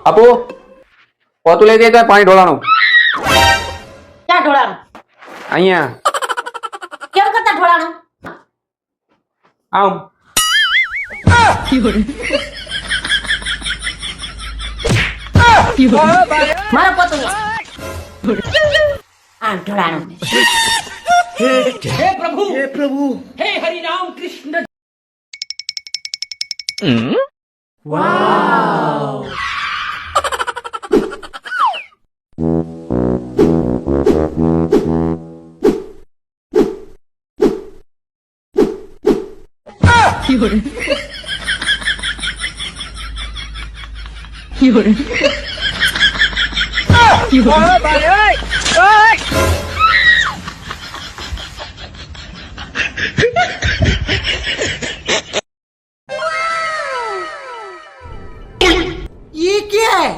આપો પોતું લઈ જાય પાણી ઢોળાનું. ક્યાં ઢોળાનું? અહીંયા કેમ કરતા ઢોળાનું? આમ. મારા પોતું લે. આમ ઢોળાનું. हे प्रभु हे हरि राम कृष्ण ये क्या है?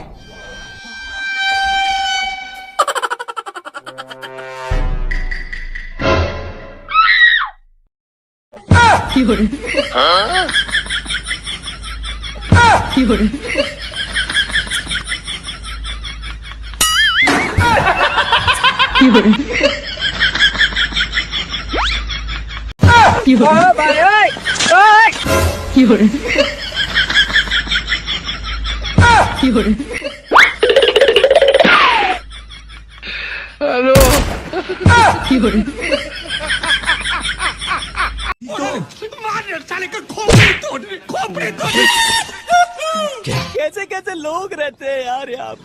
कैसे कैसे लोग रहते हैं यार यहाँ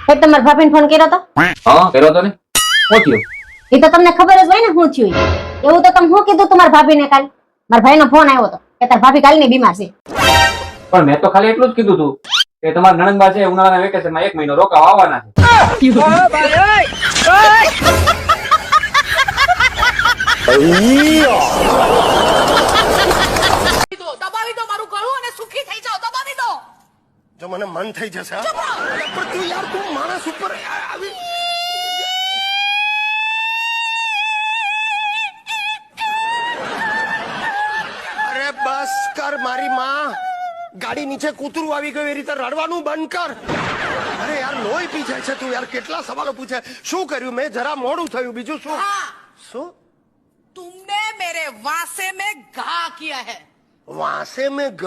હે તમાર ભાભીને ફોન કર્યો તો? હા કર્યો તો ને. શું થયું? એ તો તમને ખબર જ હોય ને શું થયું ઈ. એવું તો તમે શું કીધું તમારા ભાભીને કાલ? મારા ભાઈનો ફોન આવ્યો તો કે તાર ભાભી કાલની બીમાર છે. પણ મેં તો ખાલી એટલું જ કીધું તું કે તમારા નણંદબા છે ઉનાળાના વેકેશનમાં 1 મહિનો રોકાવા આવવાના છે. દબાવી દો મારું ગળું અને સુખી થઈ જાઓ. દબાવી દો. જો મને મન થઈ જશે હા? પણ તું યાર તું માણસ ઉપર આવી અરે બસ કર મારી માં ગાડી નીચે કૂતરું આવી ગયું એ રીતે રડવાનું બંધ કર. અરે યાર લોહી પી જાય છે તું યાર કેટલા સવાલો પૂછે. શું કર્યું મેં? જરા મોડું થયું બીજું શું? શું? तुमने मेरे वासे में घा किया है. વાસે મેં ગ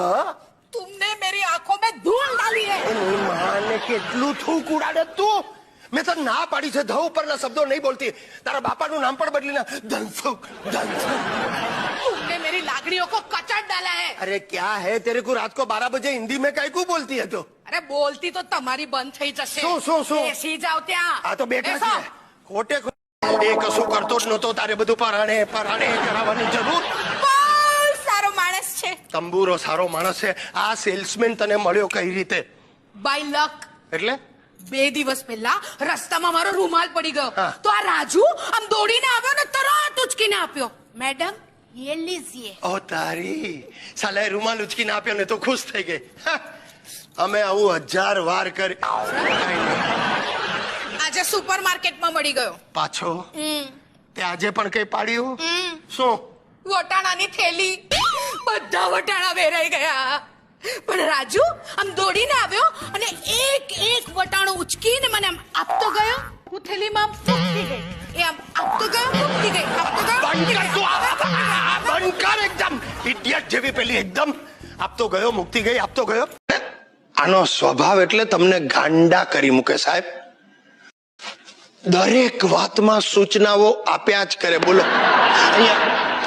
तुमने मेरी आंखों में धूल डाली है. એની માને કેટલું થૂક ઉડાડે તું. મેં તો ના પાડી છે ધ ઉપરના શબ્દો નહીં બોલતી. તારા બાપાનું નામ પણ બદલી ના ધનસુખ ધનસુખ. तुमने मेरी लागड़ियों को कचड़ डाला है. अरे क्या है तेरे को रात को 12 बजे हिंदी में काय को बोलती है तो? अरे बोलती तो તમારી બંધ થઈ જશે. શું? બેસી જાવ ત્યાં. આ તો બેઠા બેસો. છે ખોટે એ કશું કરતો જ નતો. તારે બધું પરાણે કરાવવાની જરૂર. બહુ સારો માણસ છે. તંબુરો સારો માણસ છે. આ સેલ્સમેન તને મળ્યો કઈ રીતે? બાય લક. એટલે 2 દિવસ પહેલા રસ્તામાં મારો રૂમાલ પડી ગયો હા. તો આ રાજુ આમ દોડીને આવ્યો ને તરત ઉચકીને આપ્યો. મેડમ ये लीजिए. ઓ તારી સાલે રૂમાલ ઉચકીને આપ્યો ને તો ખુશ થઈ ગઈ. હા. અમે આવું 1000 વાર કરી આજે સુપરમાર્કેટમાં મળી ગયો. પાછો તે આજે પણ કઈ પાડ્યું? શું? વટાણાની થેલી. બધા વટાણા વેરાઈ ગયા. પણ રાજુ આમ દોડીને આવ્યો અને એક વટાણું ઉચકીને મને આમ આપતો ગયો. હું થેલીમાં આમ મૂકી ગઈ. એ આમ આપતો ગયો મૂકી ગઈ. આપતો ગયો મૂકી ગઈ. બંધ કર એકદમ ઇડિયટ જેવી પેલી એકદમ આપતો ગયો મુક્તિ ગઈ આપતો ગયો. આનો સ્વભાવ એટલે તમને ગાંડા કરી મૂકે સાહેબ. દરેક વાતમાં સૂચનાઓ આપ્યા જ કરે. બોલો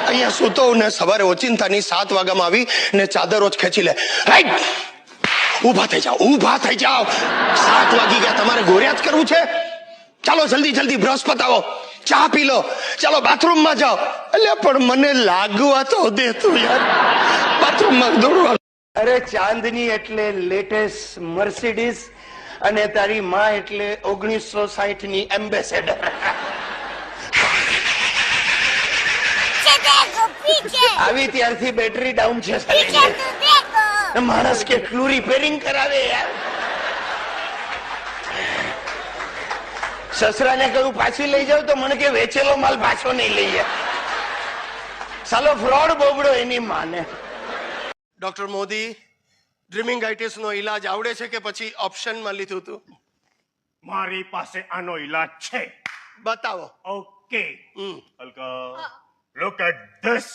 અહીંયા સૂતો ને સવારે ઓચિંતાની 7 વાગ્યામાં આવી ને ચાદરો જ ખેંચી લે. રાઈટ ઊભા થઈ જાઓ 7 વાગી ગયા. તમારે ગોર્યા જ કરવું છે? ચાલો જલ્દી બ્રશ પતાવો, ચા પી લો, ચાલો બાથરૂમમાં જાઓ. એટલે પણ મને લાગવા તો દે તું યાર. બાથરૂમમાં દોડવા. અરે ચાંદની એટલે લેટેસ્ટ મર્સિડીઝ અને તારી માં એટલે 1960 ની એમ્બેસેડર. આવી ત્યારથી બેટરી ડાઉન છે. માણસ કેટલું રિપેરિંગ કરાવે યાર. સસરાને કહ્યું પાછી લઈ જાવ તો મને કે વેચેલો માલ પાછો નહીં લઈ જાય. સાલો ફ્રોડ બોબડો એની માને. ડોક્ટર મોદી ડ્રીમિંગાઇટિસ નો ઈલાજ આવડે છે કે પછી ઓપ્શનમાં લીધું તું? મારી પાસે આનો ઈલાજ છે. બતાવો. Okay. Hmm. Alka, look at this.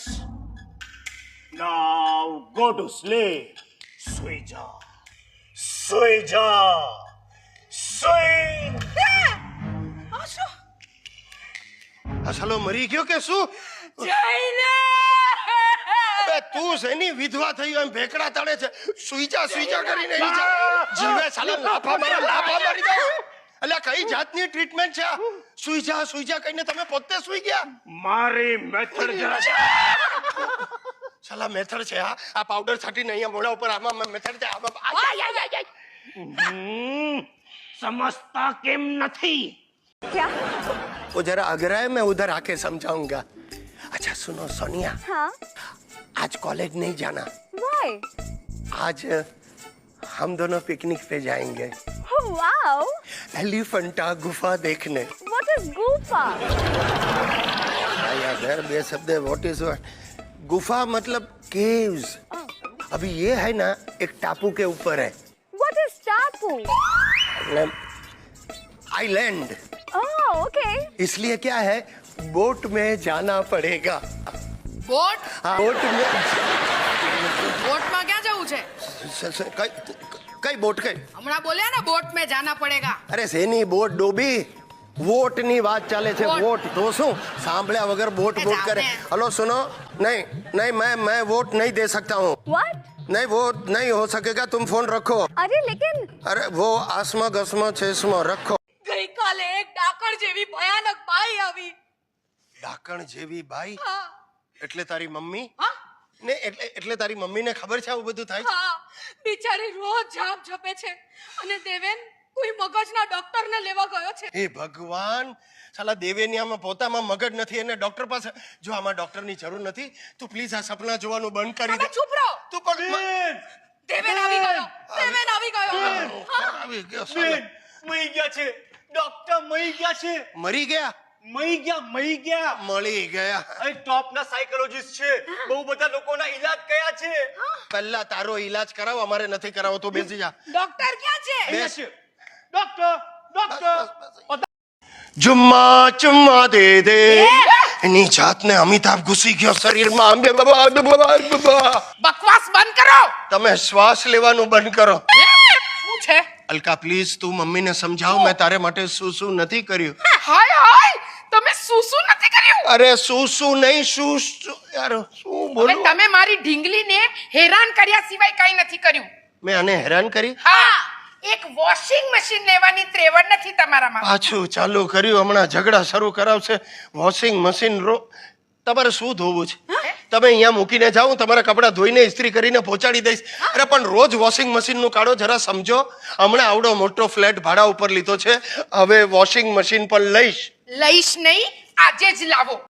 Now go to sleep. સુઈ જા. સુઈ જા. સુઈ. આ શું? આ સાલો મરી ગયો કે શું? જઈને અબે તું શેની વિધવા થઈ એમ ભેકડા તાળે છે? સુઈ જા કરીને ઈ જા. જીવે સાલા લાફા મારી દે. અલ્યા કઈ જાતની ટ્રીટમેન્ટ છે આ? સુઈ જા કહીને તમે પોતે સુઈ ગયા? મારી મેથડ જરા સાલા મેથડ છે આ પાવડર છાટીને અહીંયા મોઢા ઉપર આમાં મેથડ છે આમાં. સમજતા કેમ નથી? वो जरा अगरा है मैं उधर आके समझाऊंगा. अच्छा सुनो सोनिया. हाँ. आज कॉलेज नहीं जाना. Why? आज हम दोनों पिकनिक पे जाएंगे. Oh, wow. एलिफेंटा गुफा देखने. What is Gufa? यार बे शब्द व्हाट इज गुफा मतलब केव्स. अभी ये है ना एक टापू के ऊपर है. What is Tapu? Island. Oh, okay. इसलिए क्या है बोट में जाना पड़ेगा. બોટ हाँ बोट में બોટમાં ક્યાં જવું છે? કઈ બોટ કઈ? હમણાં બોલ્યા ને બોટ મેં જાના પડેગા. અરે શેની બોટ ડોબી? વોટ ની વાત ચાલે છે. વોટ. વોટ તો શું સાંભળ્યા વગર બોટ એ બોટ કરે? જાને. हेलो सुनो. नहीं मैं वोट नहीं दे सकता हूँ. What? नहीं वो नहीं हो सकेगा. तुम फोन रखो. अरे लेकिन अरे वो आसमा गसमा छेसमा रखो. ગઈકાલે એક ડાકણ જેવી ભયાનક બાઈ આવી. ડાકણ જેવી બાઈ? હા એટલે તારી મમ્મી હા ને એટલે તારી મમ્મીને ખબર છે આવું બધું થાય છે? હા બિચારી રોજ જાપ જપે છે અને દેવેન કોઈ મગજના ડોક્ટરને લેવા ગયો છે. હે ભગવાન સાલા દેવેનિયામાં પોતામાં મગજ નથી અને ડોક્ટર પાસે. જો આમાં ડોક્ટરની જરૂર નથી તું પ્લીઝ આ સપના જોવાનું બંધ કરી દે. તમે ચૂપ રહો. તું પણ દેવેન આવી ગયો. દેવેન આવી ગયો. હા. આવી ગયો સાલા. મરી ગયા છે ડોક્ટર. મરી ગયા છે. મરી ગયા મરી ગયા. મળી ગયા. અરે ટોપના સાયકોલોજીસ્ટ છે. બહુ બધા લોકોના ઈલાજ કયા છે. પહેલા તારો ઈલાજ કરાવ. અમારે નથી કરાવો. તું બેસી જા. ડોક્ટર ક્યાં છે? બેસ. ડોક્ટર જુમ્મા ચુમ્મા દે દે. એની જાતને અમિતાભ ઘૂસી ગયો શરીરમાં. બકવાસ બંધ કરો. તમે શ્વાસ લેવાનું બંધ કરો. શું છે? અલકા પ્લીઝ તું મમ્મીને સમજાવ. મેં તારે માટે શું નથી કર્યું. હાય હાય તમે શું નથી કર્યું? અરે શું નહીં શું યાર શું હવે બોલું? તમે મારી ઢીંગલીને હેરાન કર્યા સિવાય કઈ નથી કર્યું. મેં આને હેરાન કરી? હા એક વોશિંગ મશીન લેવાની ત્રેવડ નથી તમારામાં. પાછું ચાલુ કર્યું. હમણાં ઝઘડા શરૂ કરાવશે. વોશિંગ મશીન તમારે શું ધોવું છે? તમે અહીંયા મૂકીને જાઓ. હું તમારા કપડાં ધોઈને ઇસ્ત્રી કરીને પહોંચાડી દઈશ. અરે પણ રોજ વોશિંગ મશીન નું કાઢો. જરા સમજો. હમણાં આવડો મોટો ફ્લેટ ભાડા ઉપર લીધો છે. હવે વોશિંગ મશીન પણ લઈશ નહીં આજે જ લાવો.